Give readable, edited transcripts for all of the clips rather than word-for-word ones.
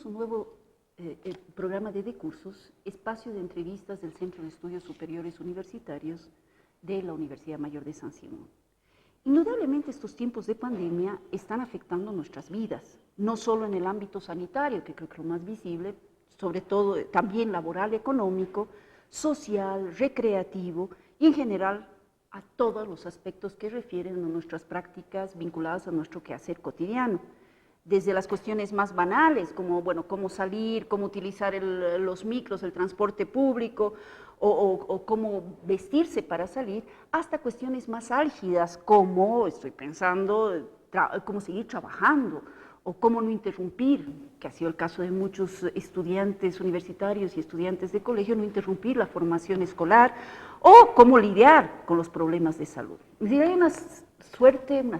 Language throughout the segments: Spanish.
un nuevo programa de cursos, espacio de entrevistas del Centro de Estudios Superiores Universitarios de la Universidad Mayor de San Simón. Indudablemente estos tiempos de pandemia están afectando nuestras vidas, no solo en el ámbito sanitario, que creo que es lo más visible, sobre todo también laboral, económico, social, recreativo y en general a todos los aspectos que refieren a nuestras prácticas vinculadas a nuestro quehacer cotidiano. Desde las cuestiones más banales, como, bueno, cómo salir, cómo utilizar los micros, el transporte público, o cómo vestirse para salir, hasta cuestiones más álgidas, como, estoy pensando, cómo seguir trabajando, o cómo no interrumpir, que ha sido el caso de muchos estudiantes universitarios y estudiantes de colegio, no interrumpir la formación escolar, o cómo lidiar con los problemas de salud. Es decir, hay una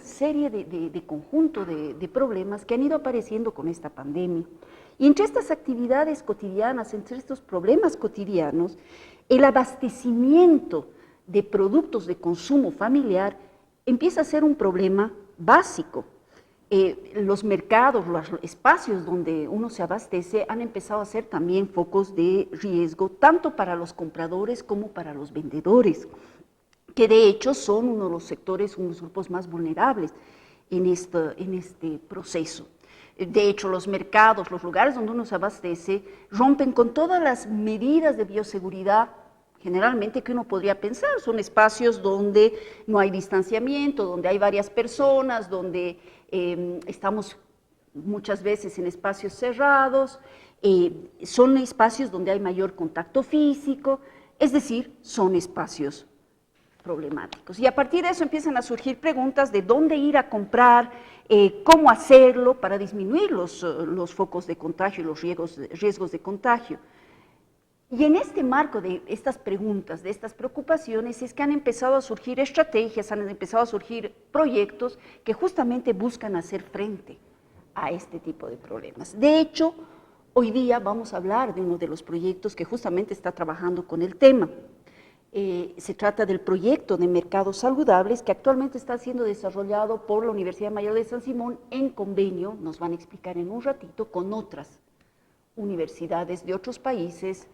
serie de conjunto de problemas que han ido apareciendo con esta pandemia. Y entre estas actividades cotidianas, entre estos problemas cotidianos, el abastecimiento de productos de consumo familiar empieza a ser un problema básico. Los mercados, los espacios donde uno se abastece han empezado a ser también focos de riesgo, tanto para los compradores como para los vendedores, que de hecho son uno de los sectores, uno de los grupos más vulnerables en este proceso. De hecho, los mercados, los lugares donde uno se abastece, rompen con todas las medidas de bioseguridad generalmente que uno podría pensar. Son espacios donde no hay distanciamiento, donde hay varias personas, donde estamos muchas veces en espacios cerrados, son espacios donde hay mayor contacto físico, es decir, son espacios problemáticos. Y a partir de eso empiezan a surgir preguntas de dónde ir a comprar, cómo hacerlo para disminuir los focos de contagio y los riesgos de contagio. Y en este marco de estas preguntas, de estas preocupaciones, es que han empezado a surgir estrategias, han empezado a surgir proyectos que justamente buscan hacer frente a este tipo de problemas. De hecho, hoy día vamos a hablar de uno de los proyectos que justamente está trabajando con el tema. Se trata del proyecto de mercados saludables que actualmente está siendo desarrollado por la Universidad Mayor de San Simón en convenio, nos van a explicar en un ratito, con otras universidades de otros países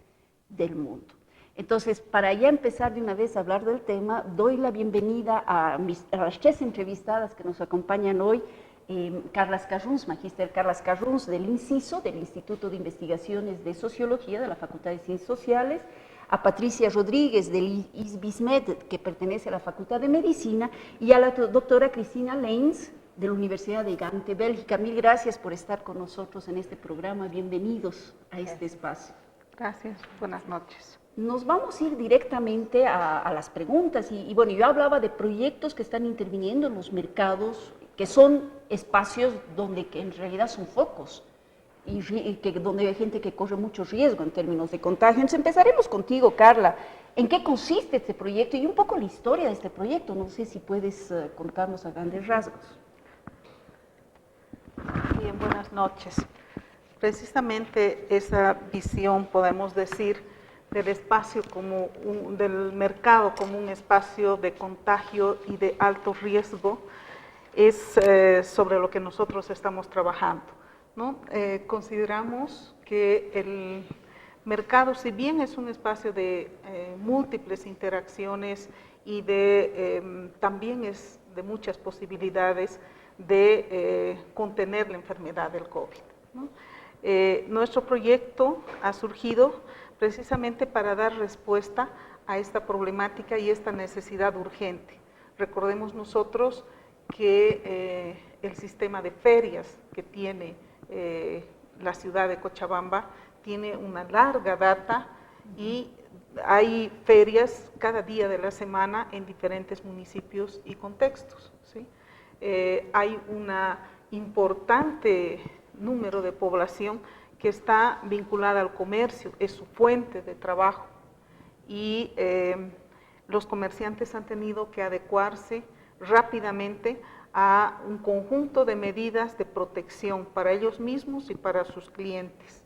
del mundo. Entonces, para ya empezar de una vez a hablar del tema, doy la bienvenida a las tres entrevistadas que nos acompañan hoy. Carlas Carruns, magíster Carlas Carruns del INCISO, del Instituto de Investigaciones de Sociología de la Facultad de Ciencias Sociales, a Patricia Rodríguez del ISBISMED, que pertenece a la Facultad de Medicina, y a la doctora Cristina Leins, de la Universidad de Gante, Bélgica. Mil gracias por estar con nosotros en este programa. Bienvenidos a este espacio. Gracias, buenas noches. Nos vamos a ir directamente a las preguntas y bueno, yo hablaba de proyectos que están interviniendo en los mercados, que son espacios donde que en realidad son focos y donde hay gente que corre mucho riesgo en términos de contagio. Entonces empezaremos contigo, Carla. ¿En qué consiste este proyecto y un poco la historia de este proyecto? No sé si puedes contarnos a grandes rasgos. Bien, buenas noches. Precisamente esa visión, podemos decir, del espacio del mercado como un espacio de contagio y de alto riesgo, es sobre lo que nosotros estamos trabajando, ¿no? Consideramos que el mercado, si bien es un espacio de múltiples interacciones y también es de muchas posibilidades de contener la enfermedad del COVID, ¿no? Nuestro proyecto ha surgido precisamente para dar respuesta a esta problemática y esta necesidad urgente. Recordemos nosotros que el sistema de ferias que tiene la ciudad de Cochabamba tiene una larga data y hay ferias cada día de la semana en diferentes municipios y contextos, ¿sí? Hay un importante número de población que está vinculada al comercio, es su fuente de trabajo y los comerciantes han tenido que adecuarse rápidamente a un conjunto de medidas de protección para ellos mismos y para sus clientes.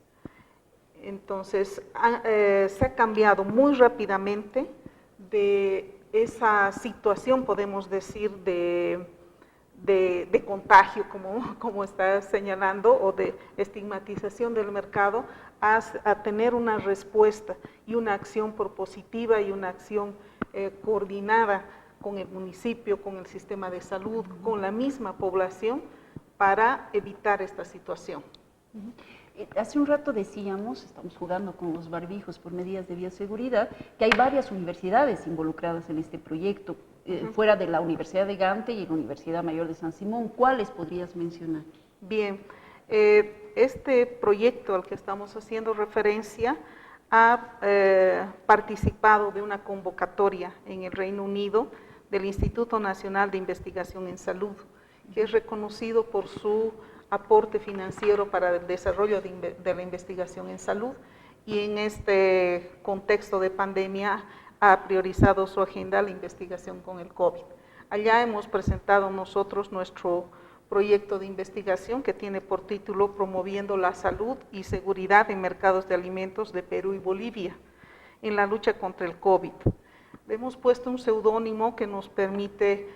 Entonces, se ha cambiado muy rápidamente de esa situación, podemos decir, de de contagio, como está señalando, o de estigmatización del mercado, a tener una respuesta y una acción propositiva y una acción coordinada con el municipio, con el sistema de salud, con la misma población, para evitar esta situación. Hace un rato decíamos, estamos jugando con los barbijos por medidas de bioseguridad, que hay varias universidades involucradas en este proyecto, fuera de la Universidad de Gante y la Universidad Mayor de San Simón. ¿Cuáles podrías mencionar? Bien, este proyecto al que estamos haciendo referencia ha participado de una convocatoria en el Reino Unido del Instituto Nacional de Investigación en Salud, que es reconocido por su aporte financiero para el desarrollo de la investigación en salud, y en este contexto de pandemia ha priorizado su agenda la investigación con el COVID. Allá hemos presentado nosotros nuestro proyecto de investigación que tiene por título Promoviendo la salud y seguridad en mercados de alimentos de Perú y Bolivia en la lucha contra el COVID. Le hemos puesto un seudónimo que nos permite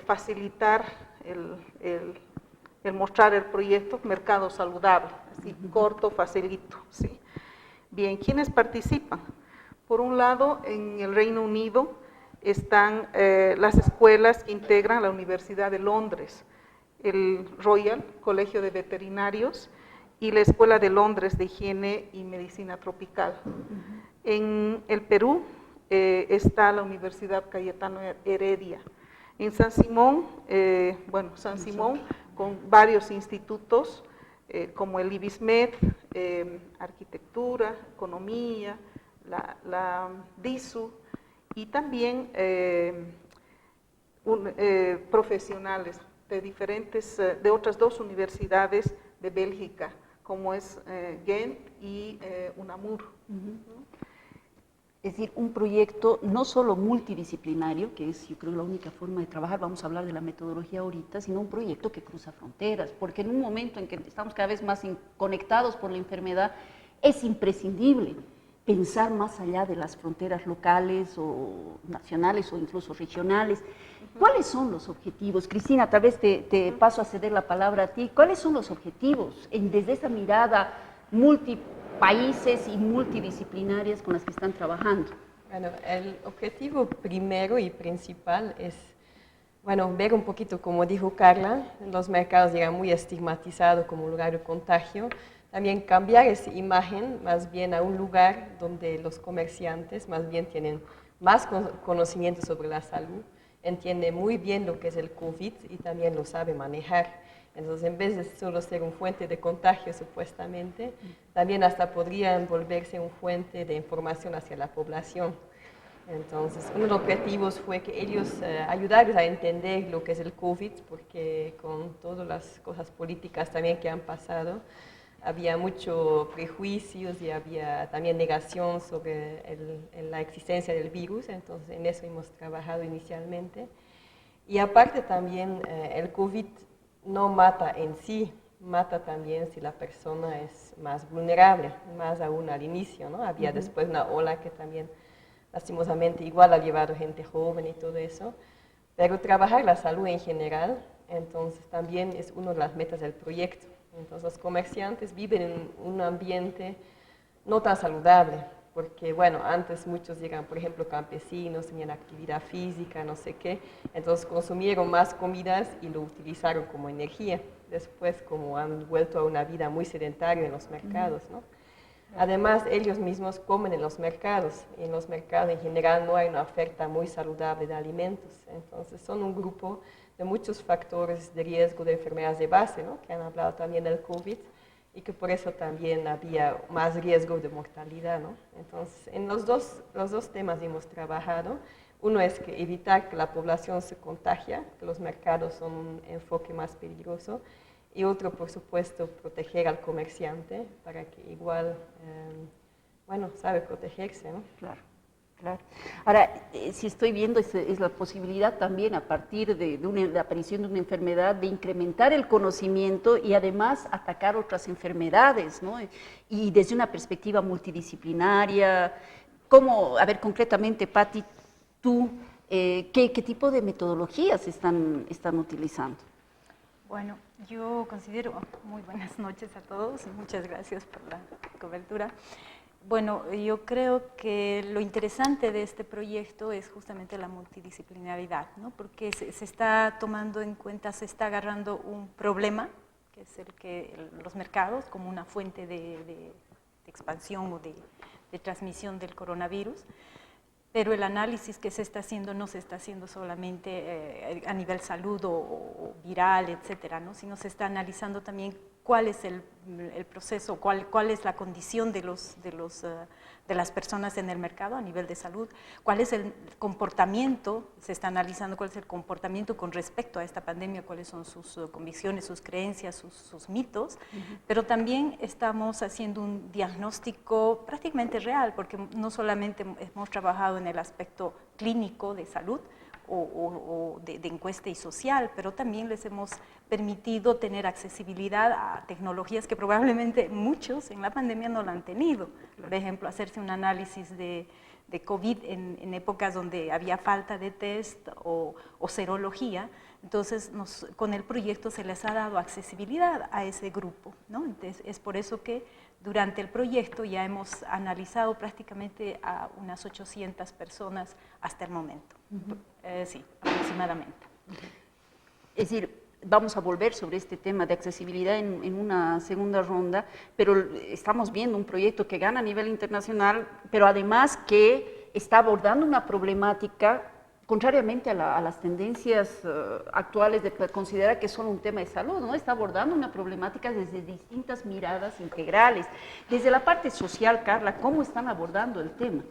facilitar el mostrar el proyecto, Mercado Saludable, así corto, facilito. ¿Sí? Bien, ¿quiénes participan? Por un lado, en el Reino Unido están las escuelas que integran la Universidad de Londres, el Royal Colegio de Veterinarios y la Escuela de Londres de Higiene y Medicina Tropical. En el Perú está la Universidad Cayetano Heredia. En San Simón, San Simón con varios institutos como el IBISMED, Arquitectura, Economía, la DISU, y también profesionales de otras dos universidades de Bélgica, como es Ghent y UNAMUR. Es decir, un proyecto no solo multidisciplinario, que es, yo creo, la única forma de trabajar, vamos a hablar de la metodología ahorita, sino un proyecto que cruza fronteras, porque en un momento en que estamos cada vez más conectados por la enfermedad, es imprescindible pensar más allá de las fronteras locales o nacionales o incluso regionales. ¿Cuáles son los objetivos? Cristina, tal vez te paso a ceder la palabra a ti. ¿Cuáles son los objetivos desde esa mirada multipaíses y multidisciplinarias con las que están trabajando? Bueno, el objetivo primero y principal es, ver un poquito, como dijo Carla, los mercados llegan muy estigmatizados como lugar de contagio. También cambiar esa imagen más bien a un lugar donde los comerciantes más bien tienen más conocimiento sobre la salud, entienden muy bien lo que es el COVID y también lo saben manejar. Entonces, en vez de solo ser un fuente de contagio supuestamente, también hasta podrían volverse un fuente de información hacia la población. Entonces, uno de los objetivos fue que ellos ayudarles a entender lo que es el COVID, porque con todas las cosas políticas también que han pasado, había muchos prejuicios y había también negación sobre la existencia del virus, entonces en eso hemos trabajado inicialmente. Y aparte también el COVID no mata en sí, mata también si la persona es más vulnerable, más aún al inicio, ¿no? Había después una ola que también lastimosamente igual ha llevado gente joven y todo eso, pero trabajar la salud en general, entonces también es una de las metas del proyecto. Entonces los comerciantes viven en un ambiente no tan saludable, porque antes muchos llegan, por ejemplo, campesinos, tenían actividad física, no sé qué, entonces consumieron más comidas y lo utilizaron como energía. Después, como han vuelto a una vida muy sedentaria en los mercados, ¿no? Además, ellos mismos comen en los mercados, y en los mercados en general no hay una oferta muy saludable de alimentos, entonces son un grupo de muchos factores de riesgo de enfermedades de base, ¿no? Que han hablado también del COVID, y que por eso también había más riesgo de mortalidad, ¿no? Entonces, en los dos temas hemos trabajado. Uno es que evitar que la población se contagie, que los mercados son un enfoque más peligroso, y otro, por supuesto, proteger al comerciante para que igual, sabe protegerse, ¿no? Claro. Claro. Ahora, si estoy viendo, es la posibilidad también a partir de la aparición de una enfermedad de incrementar el conocimiento y además atacar otras enfermedades, ¿no? Y desde una perspectiva multidisciplinaria, ¿cómo, a ver, concretamente, Patti, tú, qué tipo de metodologías están utilizando? Bueno, yo considero, muy buenas noches a todos y muchas gracias por la cobertura. Bueno, yo creo que lo interesante de este proyecto es justamente la multidisciplinaridad, ¿no? Porque se está tomando en cuenta, se está agarrando un problema, que es el que los mercados, como una fuente de expansión o de transmisión del coronavirus, pero el análisis que se está haciendo no se está haciendo solamente a nivel salud o viral, etcétera, ¿no? Sino se está analizando también cuál es el proceso, cuál es la condición de las personas en el mercado a nivel de salud, cuál es el comportamiento, se está analizando cuál es el comportamiento con respecto a esta pandemia, cuáles son sus convicciones, sus creencias, sus mitos, pero también estamos haciendo un diagnóstico prácticamente real, porque no solamente hemos trabajado en el aspecto clínico de salud, o de encuesta y social, pero también les hemos permitido tener accesibilidad a tecnologías que probablemente muchos en la pandemia no la han tenido. Por ejemplo, hacerse un análisis de COVID en épocas donde había falta de test o serología. Entonces, con el proyecto se les ha dado accesibilidad a ese grupo, ¿no? Entonces, es por eso que durante el proyecto ya hemos analizado prácticamente a unas 800 personas hasta el momento. Sí, aproximadamente. Es decir, vamos a volver sobre este tema de accesibilidad en una segunda ronda, pero estamos viendo un proyecto que gana a nivel internacional, pero además que está abordando una problemática contrariamente a las tendencias actuales de considerar que es solo un tema de salud, ¿no? Está abordando una problemática desde distintas miradas integrales. Desde la parte social, Carla, ¿cómo están abordando el tema?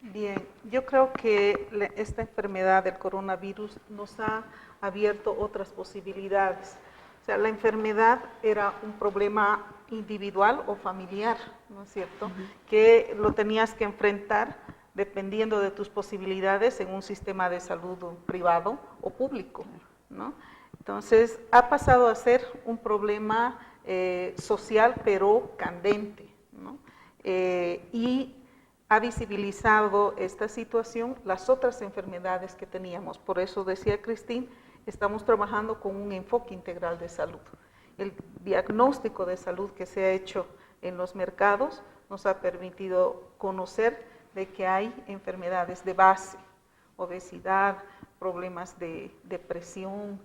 Bien, yo creo que esta enfermedad del coronavirus nos ha abierto otras posibilidades. O sea, la enfermedad era un problema individual o familiar, ¿no es cierto? Que lo tenías que enfrentar dependiendo de tus posibilidades en un sistema de salud privado o público, ¿no? Entonces, ha pasado a ser un problema social, pero candente, ¿no? Y ha visibilizado esta situación las otras enfermedades que teníamos. Por eso decía Cristín, estamos trabajando con un enfoque integral de salud. El diagnóstico de salud que se ha hecho en los mercados nos ha permitido conocer de que hay enfermedades de base, obesidad, problemas de depresión,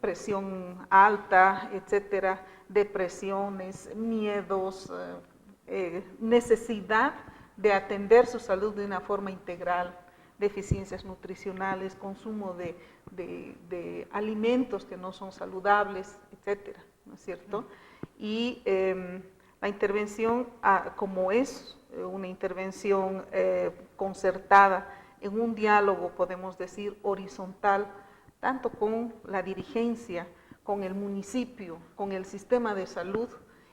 presión alta, etcétera, depresiones, miedos, necesidad de atender su salud de una forma integral, deficiencias nutricionales, consumo de alimentos que no son saludables, etcétera, ¿no es cierto? Y la intervención, como es una intervención concertada en un diálogo, podemos decir, horizontal, tanto con la dirigencia, con el municipio, con el sistema de salud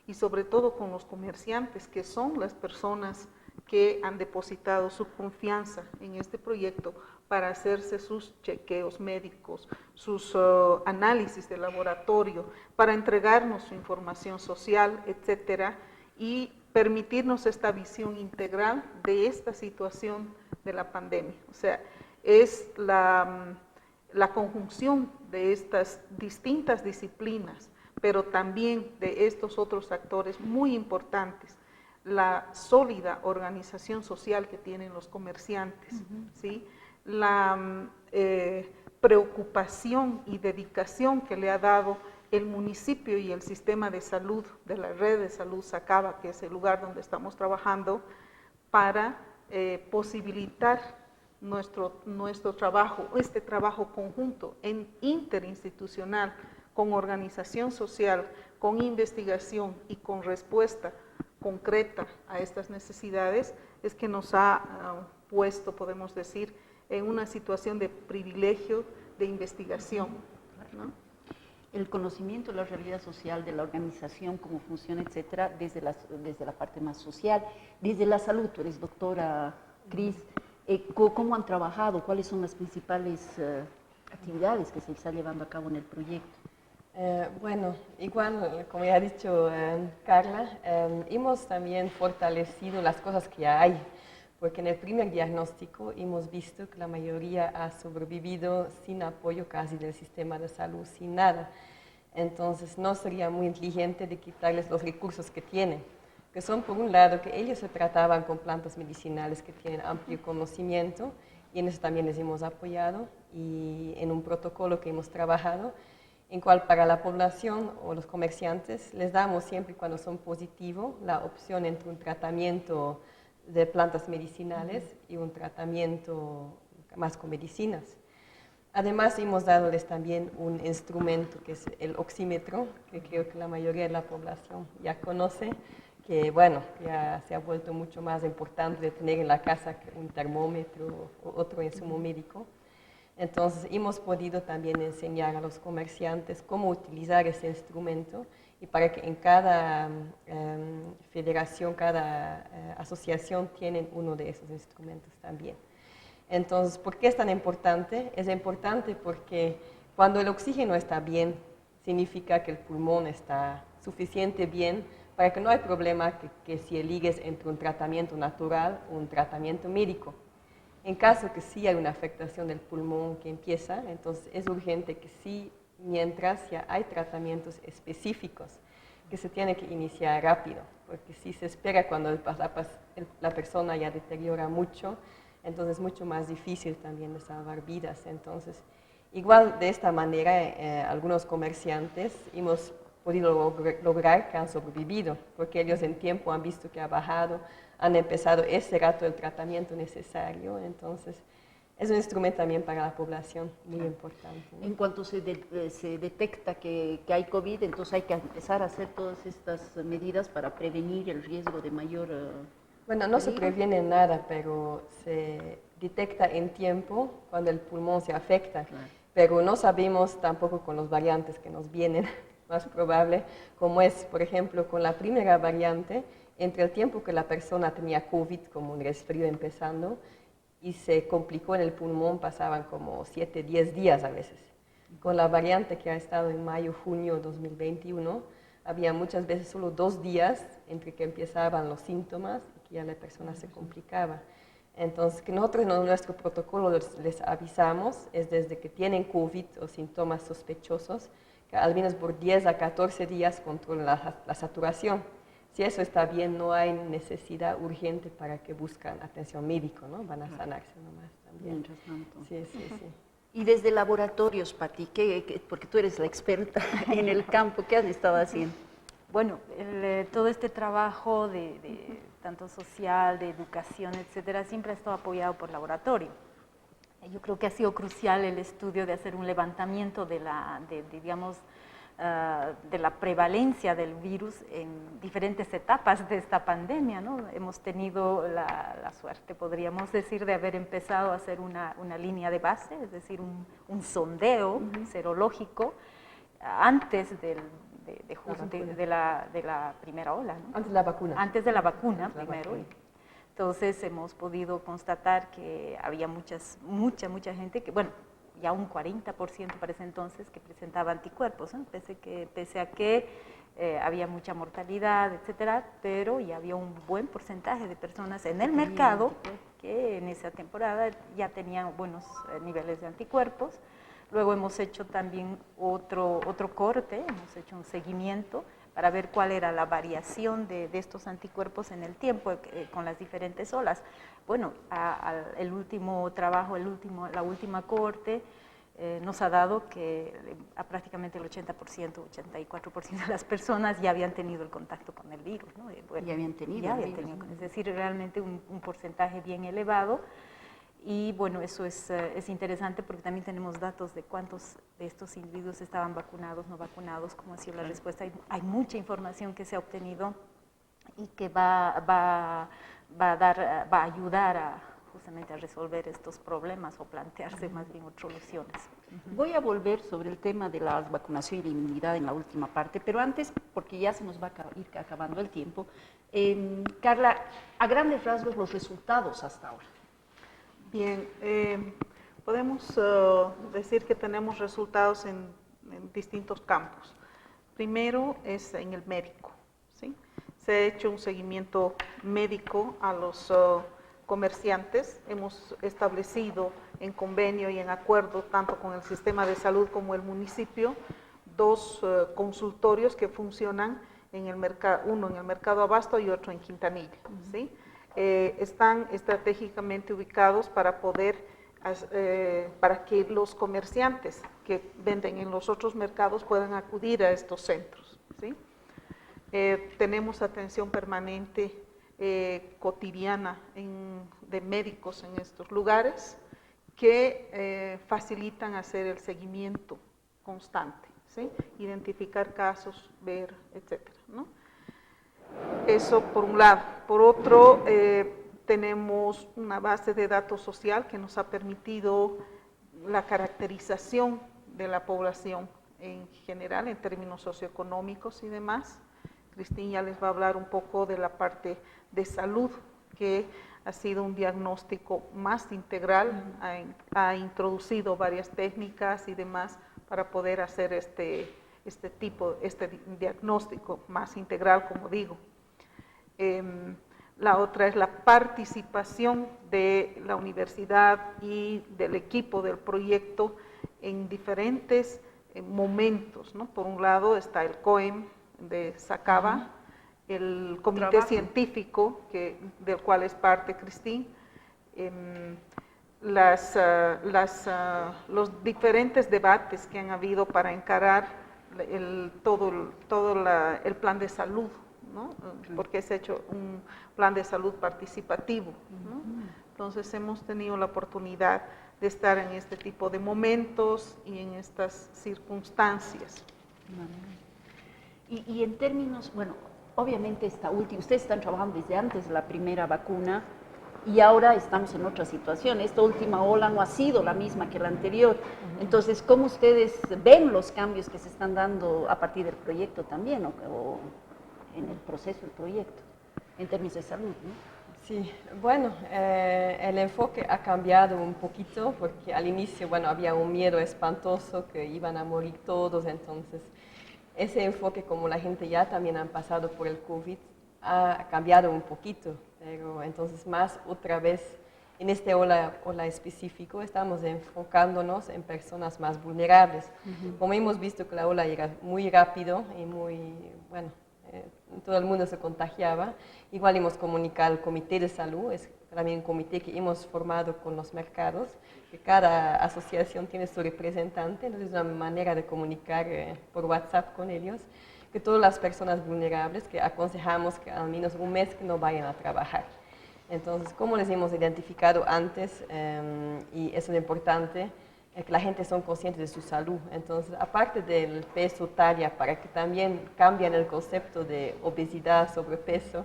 y sobre todo con los comerciantes, que son las personas que han depositado su confianza en este proyecto para hacerse sus chequeos médicos, sus análisis de laboratorio, para entregarnos su información social, etcétera, y permitirnos esta visión integral de esta situación de la pandemia. O sea, es la conjunción de estas distintas disciplinas, pero también de estos otros actores muy importantes, la sólida organización social que tienen los comerciantes, ¿sí? La preocupación y dedicación que le ha dado el municipio y el sistema de salud de la red de salud Sacaba, que es el lugar donde estamos trabajando, para posibilitar nuestro trabajo, este trabajo conjunto interinstitucional, con organización social, con investigación y con respuesta concreta a estas necesidades, es que nos ha puesto, podemos decir, en una situación de privilegio de investigación, ¿no? El conocimiento de la realidad social, de la organización, cómo funciona, etcétera, desde la parte más social, desde la salud. Tú eres doctora, Cris, ¿cómo han trabajado? ¿Cuáles son las principales actividades que se están llevando a cabo en el proyecto? Bueno, igual, como ya ha dicho Carla, hemos también fortalecido las cosas que ya hay. porque en el primer diagnóstico hemos visto que la mayoría ha sobrevivido sin apoyo casi del sistema de salud, sin nada. Entonces no sería muy inteligente de quitarles los recursos que tienen, que son por un lado que ellos se trataban con plantas medicinales que tienen amplio conocimiento, y en eso también les hemos apoyado, y en un protocolo que hemos trabajado, en cual para la población o los comerciantes les damos siempre cuando son positivos la opción entre un tratamiento de plantas medicinales y un tratamiento más con medicinas. Además, hemos dado también un instrumento que es el oxímetro, que creo que la mayoría de la población ya conoce, que bueno, ya se ha vuelto mucho más importante de tener en la casa que un termómetro o otro insumo médico. Entonces, hemos podido también enseñar a los comerciantes cómo utilizar ese instrumento, y para que en cada federación, cada asociación tienen uno de esos instrumentos también. Entonces, ¿por qué es tan importante? Es importante porque cuando el oxígeno está bien, significa que el pulmón está suficiente bien para que no hay problema que si eligues entre un tratamiento natural o un tratamiento médico. En caso que sí hay una afectación del pulmón que empieza, entonces es urgente que sí, mientras ya hay tratamientos específicos, que se tiene que iniciar rápido, porque si se espera cuando la persona ya deteriora mucho, entonces es mucho más difícil también de salvar vidas. Entonces, igual de esta manera, algunos comerciantes hemos podido lograr que han sobrevivido, porque ellos en tiempo han visto que ha bajado, han empezado ese rato el tratamiento necesario. Entonces, es un instrumento también para la población muy importante, ¿no? En cuanto se detecta que hay COVID, entonces hay que empezar a hacer todas estas medidas para prevenir el riesgo de mayor... Bueno, no se previene nada, pero se detecta en tiempo cuando el pulmón se afecta. Claro. Pero no sabemos tampoco con los variantes que nos vienen, más probable, como es, por ejemplo, con la primera variante, entre el tiempo que la persona tenía COVID, como un resfrío empezando, y se complicó en el pulmón, pasaban como 7, 10 días a veces. Con la variante que ha estado en mayo, junio 2021, había muchas veces solo 2 días entre que empezaban los síntomas y que ya la persona se complicaba. Entonces, que nosotros en nuestro protocolo les avisamos, es desde que tienen COVID o síntomas sospechosos, que al menos por 10 a 14 días controlen la saturación. Si eso está bien, no hay necesidad urgente para que busquen atención médica, ¿no? Van a sanarse nomás también. Mientras tanto. Sí, sí, sí. Y desde laboratorios, Pati, porque tú eres la experta en el campo, ¿qué has estado haciendo? Bueno, todo este trabajo de tanto social, de educación, etcétera, siempre ha estado apoyado por laboratorio. Yo creo que ha sido crucial el estudio de hacer un levantamiento de la prevalencia del virus en diferentes etapas de esta pandemia, ¿no? Hemos tenido la suerte, podríamos decir, de haber empezado a hacer una línea de base, es decir, un sondeo serológico antes de la primera ola, ¿no? Antes de la vacuna. Antes de la vacuna primero. Entonces hemos podido constatar que había mucha gente que, bueno, ya un 40% para ese entonces que presentaba anticuerpos, ¿no? Pese a que había mucha mortalidad, etcétera, pero ya había un buen porcentaje de personas en el mercado que en esa temporada ya tenían buenos niveles de anticuerpos. Luego hemos hecho también otro corte, hemos hecho un seguimiento para ver cuál era la variación de estos anticuerpos en el tiempo con las diferentes olas. Bueno, el último trabajo, la última cohorte nos ha dado que a prácticamente el 80%, 84% de las personas ya habían tenido el contacto con el virus, ¿no? Bueno, ya habían tenido, es decir, realmente un porcentaje bien elevado. Y bueno, eso es interesante porque también tenemos datos de cuántos de estos individuos estaban vacunados, no vacunados, como ha sido la respuesta. Hay mucha información que se ha obtenido y que va a ayudar justamente a resolver estos problemas o plantearse más bien otras soluciones. Voy a volver sobre el tema de la vacunación y la inmunidad en la última parte, pero antes, porque ya se nos va a ir acabando el tiempo, Carla, a grandes rasgos los resultados hasta ahora. Bien, podemos decir que tenemos resultados en distintos campos. Primero es en el médico, ¿sí? Se ha hecho un seguimiento médico a los comerciantes. Hemos establecido en convenio y en acuerdo tanto con el sistema de salud como el municipio 2 consultorios que funcionan en el mercado, uno en el mercado Abasto y otro en Quintanilla. ¿Sí? Están estratégicamente ubicados para para que los comerciantes que venden en los otros mercados puedan acudir a estos centros. ¿Sí? Tenemos atención permanente cotidiana de médicos en estos lugares que facilitan hacer el seguimiento constante, ¿sí? Identificar casos, ver, etcétera, ¿no? Eso por un lado. Por otro, tenemos una base de datos social que nos ha permitido la caracterización de la población en general, en términos socioeconómicos y demás. Cristín ya les va a hablar un poco de la parte de salud, que ha sido un diagnóstico más integral, ha introducido varias técnicas y demás para poder hacer este diagnóstico más integral, como digo. La otra es la participación de la universidad y del equipo del proyecto en diferentes momentos, ¿no? Por un lado está el COEM de Sacaba, el comité científico del cual es parte Cristín, los diferentes debates que han habido para encarar todo el plan de salud, ¿no? Porque se ha hecho un plan de salud participativo, ¿no? Entonces hemos tenido la oportunidad de estar en este tipo de momentos y en estas circunstancias. Y en términos, bueno, obviamente esta última, ustedes están trabajando desde antes de la primera vacuna y ahora estamos en otra situación. Esta última ola no ha sido la misma que la anterior. Entonces, ¿cómo ustedes ven los cambios que se están dando a partir del proyecto también o en el proceso del proyecto, en términos de salud, ¿no? Sí, bueno, el enfoque ha cambiado un poquito porque al inicio, bueno, había un miedo espantoso que iban a morir todos, entonces ese enfoque, como la gente ya también han pasado por el COVID, ha cambiado un poquito, pero entonces más otra vez en este ola específico estamos enfocándonos en personas más vulnerables. Como hemos visto que la ola llega muy rápido y muy, bueno, todo el mundo se contagiaba, igual hemos comunicado al comité de salud, es también un comité que hemos formado con los mercados, que cada asociación tiene su representante, entonces es una manera de comunicar por WhatsApp con ellos, que todas las personas vulnerables que aconsejamos que al menos un mes que no vayan a trabajar. Entonces, como les hemos identificado antes, y eso es lo importante, que la gente son conscientes de su salud. Entonces, aparte del peso, talla, para que también cambien el concepto de obesidad, sobrepeso,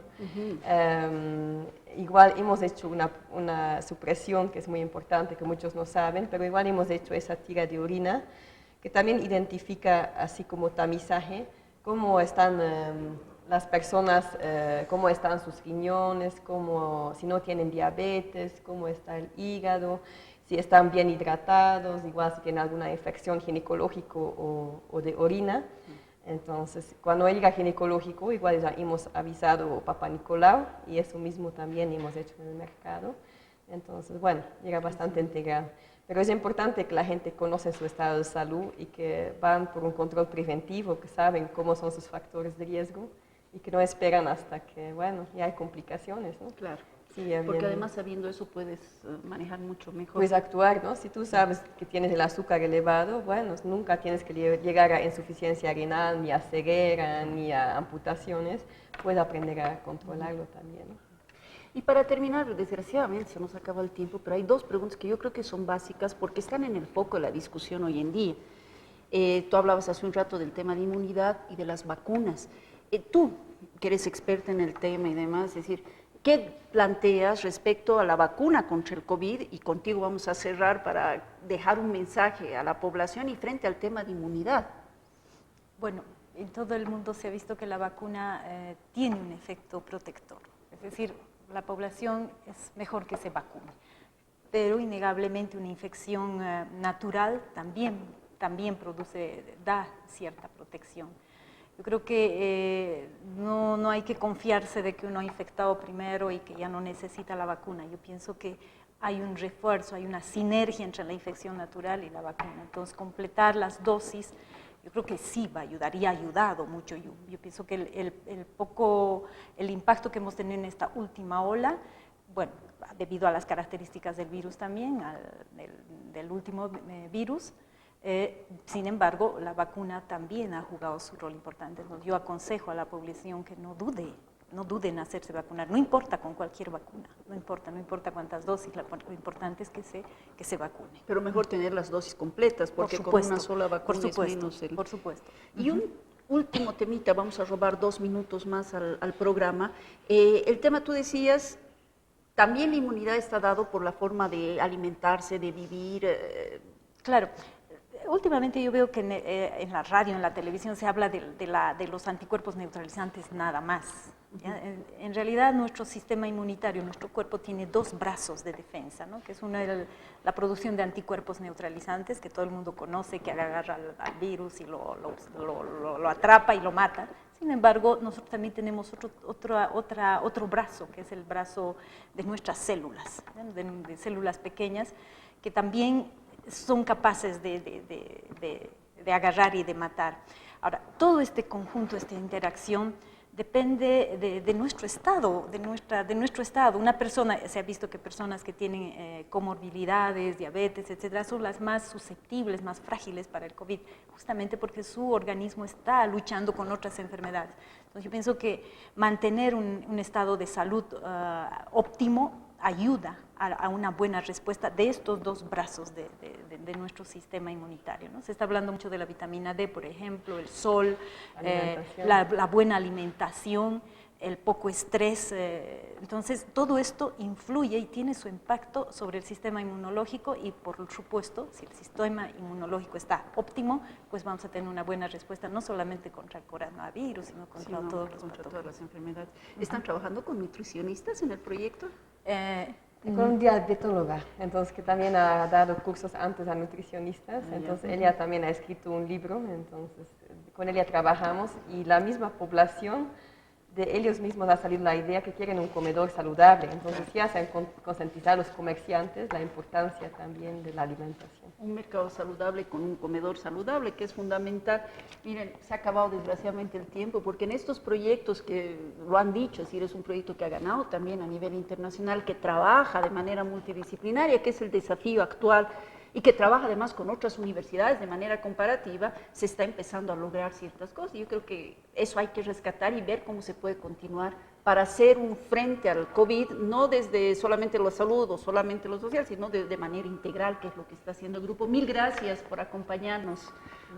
igual hemos hecho una supresión que es muy importante, que muchos no saben, pero igual hemos hecho esa tira de orina, que también identifica, así como tamizaje, cómo están las personas, cómo están sus riñones, si no tienen diabetes, cómo está el hígado, si están bien hidratados, igual si tienen alguna infección ginecológica o de orina. Entonces, cuando llega ginecológico, igual ya hemos avisado a Papá Nicolau y eso mismo también hemos hecho en el mercado. Entonces, bueno, llega bastante integrado. Pero es importante que la gente conoce su estado de salud y que van por un control preventivo, que saben cómo son sus factores de riesgo y que no esperan hasta que, bueno, ya hay complicaciones, ¿no? Claro. Sí, porque además sabiendo eso puedes manejar mucho mejor. Puedes actuar, ¿no? Si tú sabes que tienes el azúcar elevado, bueno, nunca tienes que llegar a insuficiencia renal, ni a ceguera, ni a amputaciones, puedes aprender a controlarlo también, ¿no? Y para terminar, desgraciadamente se nos acaba el tiempo, pero hay 2 preguntas que yo creo que son básicas porque están en el foco de la discusión hoy en día. Tú hablabas hace un rato del tema de inmunidad y de las vacunas. Tú, que eres experta en el tema y demás, es decir, ¿qué planteas respecto a la vacuna contra el COVID? Y contigo vamos a cerrar para dejar un mensaje a la población y frente al tema de inmunidad. Bueno, en todo el mundo se ha visto que la vacuna tiene un efecto protector, es decir, la población es mejor que se vacune, pero innegablemente una infección natural también da cierta protección. Yo creo que no hay que confiarse de que uno ha infectado primero y que ya no necesita la vacuna. Yo pienso que hay un refuerzo, hay una sinergia entre la infección natural y la vacuna. Entonces, completar las dosis, yo creo que sí va a ayudar y ha ayudado mucho. Yo pienso que el impacto que hemos tenido en esta última ola, bueno, debido a las características del virus también, del último virus, sin embargo, la vacuna también ha jugado su rol importante. Yo aconsejo a la población que no dude en hacerse vacunar, no importa con cualquier vacuna, no importa cuántas dosis, lo importante es que se vacune. Pero mejor tener las dosis completas, porque con una sola vacuna es menos el... Por supuesto. Y un último temita, vamos a robar 2 minutos más al programa. El tema, tú decías, también la inmunidad está dado por la forma de alimentarse, de vivir. Claro. Últimamente yo veo que en la radio, en la televisión, se habla de los anticuerpos neutralizantes nada más. ¿Ya? En realidad nuestro sistema inmunitario, nuestro cuerpo tiene 2 brazos de defensa, ¿no? Que es uno la producción de anticuerpos neutralizantes, que todo el mundo conoce, que agarra al virus y lo atrapa y lo mata. Sin embargo, nosotros también tenemos otro brazo, que es el brazo de nuestras células, de células pequeñas, que también son capaces de agarrar y de matar. Ahora, todo este conjunto, esta interacción, depende de nuestro estado, de nuestro estado. Una persona, se ha visto que personas que tienen comorbilidades, diabetes, etcétera, son las más susceptibles, más frágiles para el COVID, justamente porque su organismo está luchando con otras enfermedades. Entonces, yo pienso que mantener un estado de salud óptimo ayuda a una buena respuesta de estos 2 brazos de nuestro sistema inmunitario, ¿no? Se está hablando mucho de la vitamina D, por ejemplo, el sol, la buena alimentación, el poco estrés. Entonces, todo esto influye y tiene su impacto sobre el sistema inmunológico y, por supuesto, si el sistema inmunológico está óptimo, pues vamos a tener una buena respuesta, no solamente contra el coronavirus, sino contra todas las enfermedades. ¿Están trabajando con nutricionistas en el proyecto? Con un diabetóloga, entonces que también ha dado cursos antes a nutricionistas, entonces ella también ha escrito un libro, entonces con ella trabajamos y la misma población, de ellos mismos ha salido la idea que quieren un comedor saludable, entonces ya se han concientizado los comerciantes la importancia también de la alimentación. Un mercado saludable con un comedor saludable, que es fundamental. Miren, se ha acabado desgraciadamente el tiempo, porque en estos proyectos que lo han dicho, es decir, es un proyecto que ha ganado también a nivel internacional, que trabaja de manera multidisciplinaria, que es el desafío actual, y que trabaja además con otras universidades de manera comparativa, se está empezando a lograr ciertas cosas. Yo creo que eso hay que rescatar y ver cómo se puede continuar para hacer un frente al COVID, no desde solamente la salud o solamente lo social, sino de manera integral, que es lo que está haciendo el grupo. Mil gracias por acompañarnos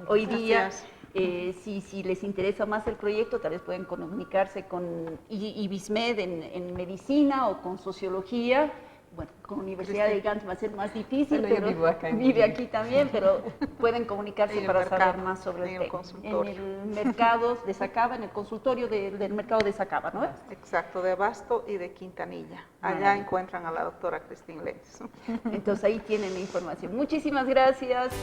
hoy día. Si les interesa más el proyecto, tal vez pueden comunicarse con IBISMED en medicina o con sociología. Bueno, con la Universidad de Gans va a ser más difícil, bueno, pero vive aquí también, pero pueden comunicarse para saber más sobre el tema. En el mercado de Sacaba, en el consultorio del mercado de Sacaba, ¿no? Exacto, de Abasto y de Quintanilla. Allá encuentran a la doctora Cristina Lenz. Entonces ahí tienen la información. Muchísimas gracias.